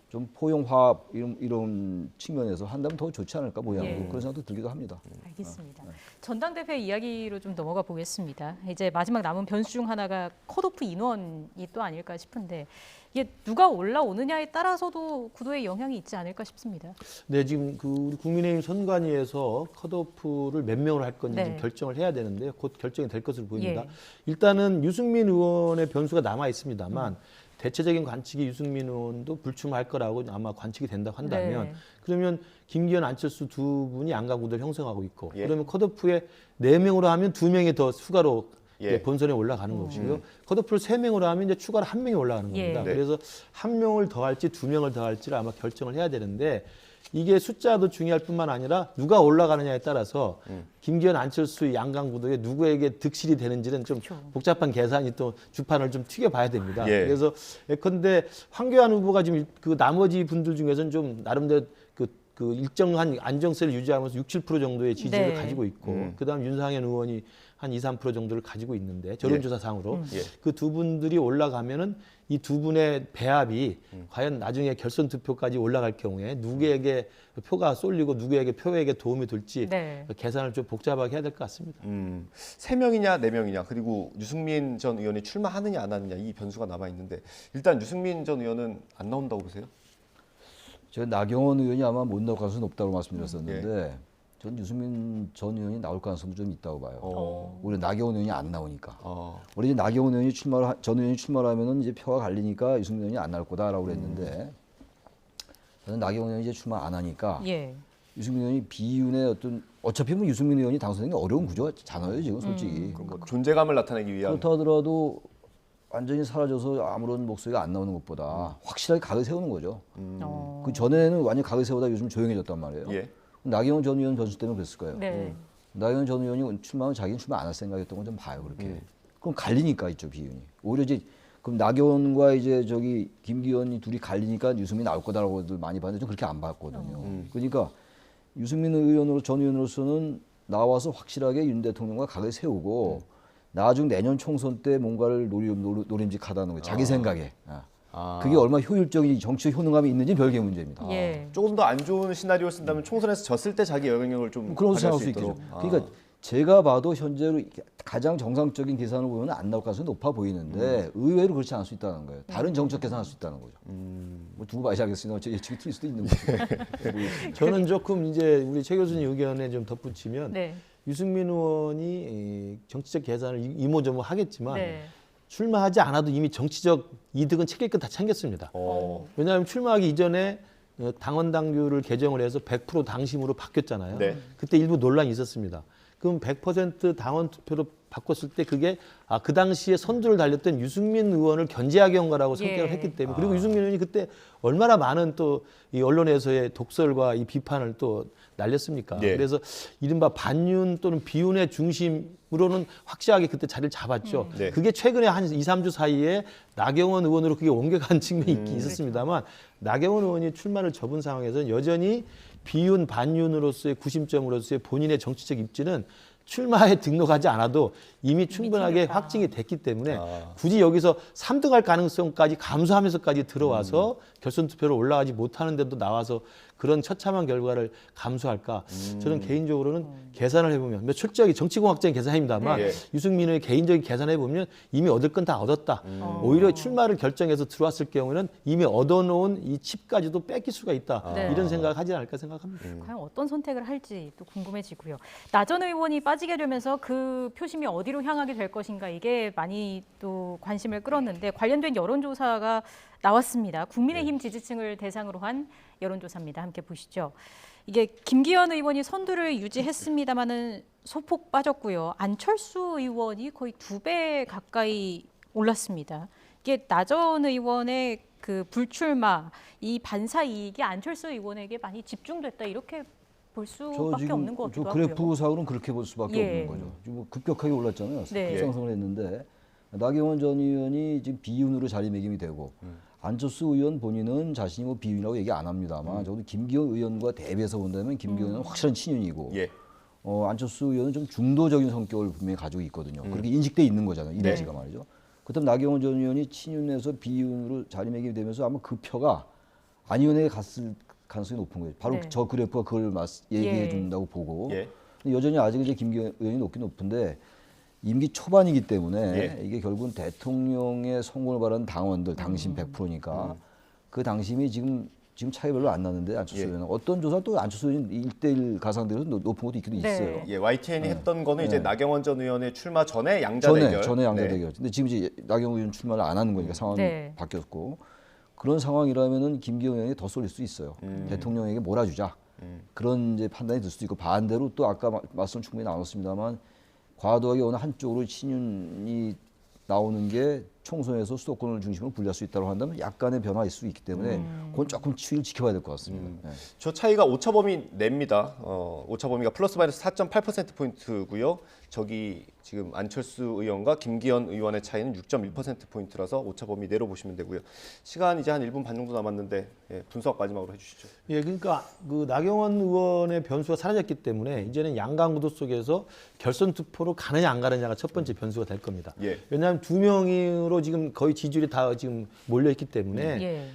Speaker 7: 좀 포용화합 이런 측면에서 한다면 더 좋지 않을까 모양으로
Speaker 2: 예.
Speaker 7: 그런 생각도 들기도 합니다.
Speaker 2: 알겠습니다. 전당대회 이야기로 좀 넘어가 보겠습니다. 이제 마지막 남은 변수 중 하나가 컷오프 인원이 또 아닐까 싶은데 이게 누가 올라오느냐에 따라서도 구도에 영향이 있지 않을까 싶습니다.
Speaker 6: 네, 지금 그 우리 국민의힘 선관위에서 컷오프를 몇 명으로 할 건지
Speaker 2: 네.
Speaker 6: 좀 결정을 해야 되는데요. 곧 결정이 될 것으로 보입니다.
Speaker 2: 예.
Speaker 6: 일단은 유승민 의원의 변수가 남아 있습니다만 대체적인 관측이 유승민 의원도 불출마할 거라고 아마 관측이 된다고 한다면
Speaker 2: 네.
Speaker 6: 그러면 김기현, 안철수 두 분이 양강 구도를 형성하고 있고
Speaker 1: 예.
Speaker 6: 그러면 컷오프에 4명으로 하면 2명이 더 추가로
Speaker 1: 예.
Speaker 6: 이제 본선에 올라가는 것이고요. 컷오프를 3명으로 하면 이제 추가로 1명이 올라가는 겁니다.
Speaker 2: 예.
Speaker 1: 네.
Speaker 6: 그래서 1명을 더할지 2명을 더할지를 아마 결정을 해야 되는데 이게 숫자도 중요할 뿐만 아니라 누가 올라가느냐에 따라서 김기현, 안철수 양강 구도에 누구에게 득실이 되는지는 좀
Speaker 2: 그렇죠.
Speaker 6: 복잡한 계산이 또 주판을 좀 튀겨봐야 됩니다.
Speaker 1: 예.
Speaker 6: 그래서 예컨대 황교안 후보가 지금 그 나머지 분들 중에서는 좀 나름대로 그 일정한 안정세를 유지하면서 6, 7% 정도의 지지를
Speaker 2: 네.
Speaker 6: 가지고 있고 그다음 윤상현 의원이 한 2, 3% 정도를 가지고 있는데 여론조사상으로
Speaker 1: 예.
Speaker 6: 그 두 분들이 올라가면은 이 두 분의 배합이 과연 나중에 결선 투표까지 올라갈 경우에 누구에게 표가 쏠리고 누구에게 표에게 도움이 될지
Speaker 2: 네.
Speaker 6: 계산을 좀 복잡하게 해야 될 것 같습니다.
Speaker 1: 3명이냐 4명이냐 그리고 유승민 전 의원이 출마하느냐 안 하느냐 이 변수가 남아 있는데 일단 유승민 전 의원은 안 나온다고 보세요?
Speaker 7: 제가 나경원 의원이 아마 못 나올 가능성이 높다고 말씀드렸었는데 전 유승민 전 의원이 나올 가능성도 좀 있다고 봐요. 오히려 나경원 의원이 안 나오니까. 원래 이제 나경원 의원이 전 의원이 출마를 하면은 이제 표가 갈리니까 유승민 의원이 안 나올 거다라고 그랬는데 저는 나경원 의원이 이제 출마 안 하니까
Speaker 2: 예.
Speaker 7: 유승민 의원이 비윤의 어차피 뭐 유승민 의원이 당선되는 게 어려운 구조잖아요 지금 솔직히.
Speaker 1: 뭐 존재감을 나타내기 위한
Speaker 7: 그렇다 하더라도 완전히 사라져서 아무런 목소리가 안 나오는 것보다 확실하게 각을 세우는 거죠. 그 전에는 완전 각을 세우다 요즘 조용해졌단 말이에요.
Speaker 1: 예.
Speaker 7: 나경원 전 의원 변수 때문에 그랬을 거예요.
Speaker 2: 네.
Speaker 7: 나경원 전 의원이 출마하면 자기는 출마 안 할 생각이었던 건 좀 봐요 그렇게. 그럼 갈리니까 이쪽 비윤이. 오히려 이제 그럼 나경원과 이제 저기 김기현이 둘이 갈리니까 유승민이 나올 거다라고들 많이 봤는데 좀 그렇게 안 봤거든요. 그러니까 유승민 의원으로 전 의원으로서는 나와서 확실하게 윤 대통령과 각을 세우고 나중 내년 총선 때 뭔가를 노림직하다는 거예요. 자기 생각에. 그게 얼마나 효율적인 정치적 효능감이 있는지 별개의 문제입니다.
Speaker 2: 예.
Speaker 1: 조금 더 안 좋은 시나리오 쓴다면 총선에서 졌을 때 자기 영향력을 좀
Speaker 7: 그런
Speaker 1: 발휘할
Speaker 7: 생각할
Speaker 1: 수
Speaker 7: 수
Speaker 1: 있도록.
Speaker 7: 있겠죠. 그러니까 제가 봐도 현재로 가장 정상적인 계산을 보면 안 나올 가능성이 높아 보이는데 의외로 그렇지 않을 수 있다는 거예요. 다른 정책 계산할 수 있다는 거죠. 뭐 두고 봐야지 알겠습니다. 제 예측이 틀릴 수도 있는 거죠.
Speaker 6: 저는 조금 이제 우리 최 교수님 의견에 좀 덧붙이면
Speaker 2: 네.
Speaker 6: 유승민 의원이 정치적 계산을 이모저모 하겠지만
Speaker 2: 네.
Speaker 6: 출마하지 않아도 이미 정치적 이득은 챙길 것 다 챙겼습니다. 왜냐하면 출마하기 이전에 당원 당규를 개정을 해서 100% 당심으로 바뀌었잖아요.
Speaker 1: 네.
Speaker 6: 그때 일부 논란이 있었습니다. 그럼 100% 당원 투표로 바꿨을 때 그게 그 당시에 선두를 달렸던 유승민 의원을 견제하기 한 거라고 성격을
Speaker 2: 예.
Speaker 6: 했기 때문에 그리고 유승민 의원이 그때 얼마나 많은 또 이 언론에서의 독설과 이 비판을 또 날렸습니까?
Speaker 1: 예.
Speaker 6: 그래서 이른바 반윤 또는 비윤의 중심으로는 확실하게 그때 자리를 잡았죠.
Speaker 1: 네.
Speaker 6: 그게 최근에 한 2, 3주 사이에 나경원 의원으로 그게 옮겨간 측면이 있긴 있었습니다만 나경원 의원이 출마를 접은 상황에서는 여전히 비윤, 반윤으로서의 구심점으로서의 본인의 정치적 입지는 출마에 등록하지 않아도 이미 충분하게
Speaker 2: 챙겼다.
Speaker 6: 확증이 됐기 때문에 굳이 여기서 3등할 가능성까지 감수하면서까지 들어와서 결선 투표로 올라가지 못하는데도 나와서 그런 처참한 결과를 감수할까? 저는 개인적으로는 계산을 해보면 철저하게 정치공학적인 계산입니다만
Speaker 1: 예.
Speaker 6: 유승민의 개인적인 계산해 보면 이미 얻을 건 다 얻었다. 오히려 출마를 결정해서 들어왔을 경우에는 이미 얻어놓은 이 칩까지도 뺏길 수가 있다.
Speaker 2: 네.
Speaker 6: 이런 생각을 하지 않을까 생각합니다.
Speaker 2: 과연 어떤 선택을 할지 또 궁금해지고요. 나 전 의원이 빠지게 되면서 그 표심이 어디로 향하게 될 것인가 이게 많이 또 관심을 끌었는데 관련된 여론조사가 나왔습니다. 국민의힘 지지층을 대상으로 한 여론조사입니다. 함께 보시죠. 이게 김기현 의원이 선두를 유지했습니다마는 소폭 빠졌고요. 안철수 의원이 거의 2배 가까이 올랐습니다. 이게 나 전 의원의 그 불출마, 이 반사 이익이 안철수 의원에게 많이 집중됐다 이렇게 볼 수밖에 없는 것
Speaker 7: 저
Speaker 2: 같기도 하고요.
Speaker 7: 그래프상으로는 그렇게 볼 수밖에
Speaker 2: 예.
Speaker 7: 없는 거죠. 지금 뭐 급격하게 올랐잖아요.
Speaker 2: 네.
Speaker 7: 급상승을 했는데 나경원 전 의원이 지금 비윤으로 자리매김이 되고 안철수 의원 본인은 자신이 뭐 비윤이라고 얘기 안 합니다만 적어도 김기현 의원과 대비해서 본다면 김기현 의원은 확실한 친윤이고
Speaker 1: 예.
Speaker 7: 안철수 의원은 좀 중도적인 성격을 분명히 가지고 있거든요. 그렇게 인식돼 있는 거잖아요. 이미지가 말이죠. 그렇다면 나경원 전 의원이 친윤에서 비윤으로 자리매김이 되면서 아마 그 표가 안 의원에게 갔을 가능성이 높은 거예요. 바로
Speaker 2: 네.
Speaker 7: 저 그래프가 그걸 얘기해
Speaker 2: 예.
Speaker 7: 준다고 보고
Speaker 1: 예.
Speaker 7: 근데 여전히 아직 이제 김기현 의원이 높긴 높은데 임기 초반이기 때문에
Speaker 1: 예.
Speaker 7: 이게 결국은 대통령의 성공을 바라는 당원들 당심 100%니까 그 당심이 지금 차이 별로 안 나는데 안철수
Speaker 1: 예.
Speaker 7: 의원은 어떤 조사 또 안철수 의원이 1대1 가상대로 높은 것도 있기도
Speaker 2: 네.
Speaker 7: 있어요.
Speaker 1: 예, YTN이 했던 거는 이제
Speaker 7: 네.
Speaker 1: 나경원 전 의원의 출마 전에 양자 대결.
Speaker 7: 전에 양자
Speaker 1: 네.
Speaker 7: 대결. 근데 지금 이제 나경원 의원 출마를 안 하는 거니까 상황이
Speaker 2: 네.
Speaker 7: 바뀌었고 그런 상황이라면은 김기현 의원이 더 쏠릴 수 있어요. 대통령에게 몰아주자. 그런 이제 판단이 들 수도 있고 반대로 또 아까 말씀 충분히 나눴습니다만 과도하게 어느 한쪽으로 친윤이 나오는 게 총선에서 수도권을 중심으로 불리할 수 있다고 한다면 약간의 변화일 수 있기 때문에 그건 조금 추이를 지켜봐야 될 것 같습니다. 네.
Speaker 1: 저 차이가 오차범위 냅니다. 오차범위가 플러스 마이너스 4.8%포인트고요. 저기 지금 안철수 의원과 김기현 의원의 차이는 6.1%포인트라서 오차범위 내로 보시면 되고요. 시간 이제 한 1분 반 정도 남았는데 분석 마지막으로 해주시죠.
Speaker 6: 예, 그러니까 그 나경원 의원의 변수가 사라졌기 때문에 이제는 양강 구도 속에서 결선 투표로 가느냐 안 가느냐가 첫 번째 변수가 될 겁니다.
Speaker 1: 예.
Speaker 6: 왜냐하면 2명으로 지금 거의 지지율이 다 지금 몰려 있기 때문에
Speaker 2: 예.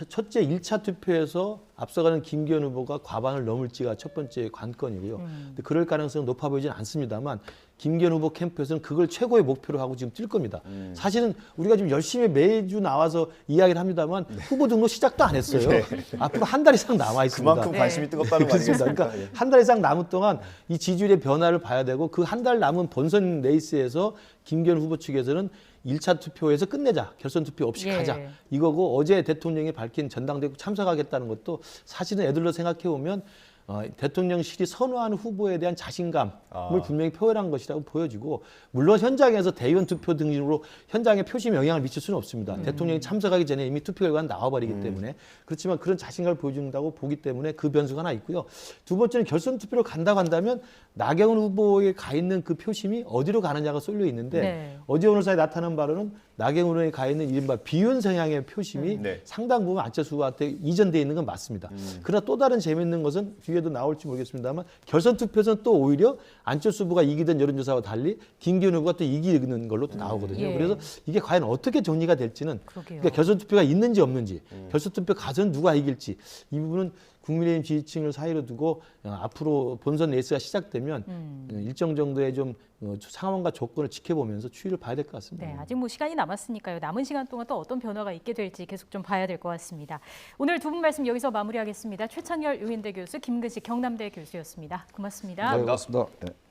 Speaker 6: 첫째 1차 투표에서 앞서가는 김기현 후보가 과반을 넘을지가 첫 번째 관건이고요. 근데 그럴 가능성은 높아 보이지는 않습니다만 김기현 후보 캠프에서는 그걸 최고의 목표로 하고 지금 뛸 겁니다. 사실은 우리가 지금 열심히 매주 나와서 이야기를 합니다만 후보 등록 시작도 안 했어요. 앞으로 한 달 이상 남아 있습니다.
Speaker 1: 그만큼 관심이 뜨겁다는 거
Speaker 6: 그렇습니다.
Speaker 1: 아니겠습니까?
Speaker 6: 그러니까 한 달 이상 남은 동안 이 지지율의 변화를 봐야 되고 그 한 달 남은 본선 레이스에서 김기현 후보 측에서는 1차 투표에서 끝내자. 결선 투표 없이
Speaker 2: 예.
Speaker 6: 가자. 이거고 어제 대통령이 밝힌 전당대회 참석하겠다는 것도 사실은 애들로 생각해 보면 대통령실이 선호하는 후보에 대한 자신감을 분명히 표현한 것이라고 보여지고, 물론 현장에서 대의원 투표 등으로 현장에 표심에 영향을 미칠 수는 없습니다. 대통령이 참석하기 전에 이미 투표 결과는 나와버리기 때문에. 그렇지만 그런 자신감을 보여준다고 보기 때문에 그 변수가 하나 있고요. 두 번째는 결선 투표로 간다고 한다면 나경원 후보에 가 있는 그 표심이 어디로 가느냐가 쏠려 있는데,
Speaker 2: 네.
Speaker 6: 어제 오늘 사이 나타난 바로는 나경원 후보에 가 있는 이른바 비윤 성향의 표심이
Speaker 1: 네.
Speaker 6: 상당 부분 안철수 후보한테 이전돼 있는 건 맞습니다. 그러나 또 다른 재미있는 것은 뒤에도 나올지 모르겠습니다만, 결선 투표에서는 또 오히려 안철수 후보가 이기던 여론조사와 달리 김기현 후보가 또 이기는 걸로 또 나오거든요.
Speaker 2: 예.
Speaker 6: 그래서 이게 과연 어떻게 정리가 될지는,
Speaker 2: 그러게요.
Speaker 6: 그러니까 결선 투표가 있는지 없는지, 결선 투표 가서는 누가 이길지, 이 부분은 국민의힘 지지층을 사이로 두고 앞으로 본선 레이스가 시작되면 일정 정도의 좀 상황과 조건을 지켜보면서 추이를 봐야 될 것 같습니다.
Speaker 2: 네, 아직 뭐 시간이 남았으니까요. 남은 시간 동안 또 어떤 변화가 있게 될지 계속 좀 봐야 될 것 같습니다. 오늘 두 분 말씀 여기서 마무리하겠습니다. 최창열 용인대 교수, 김근식 경남대 교수였습니다. 고맙습니다.
Speaker 7: 네, 고맙습니다. 네.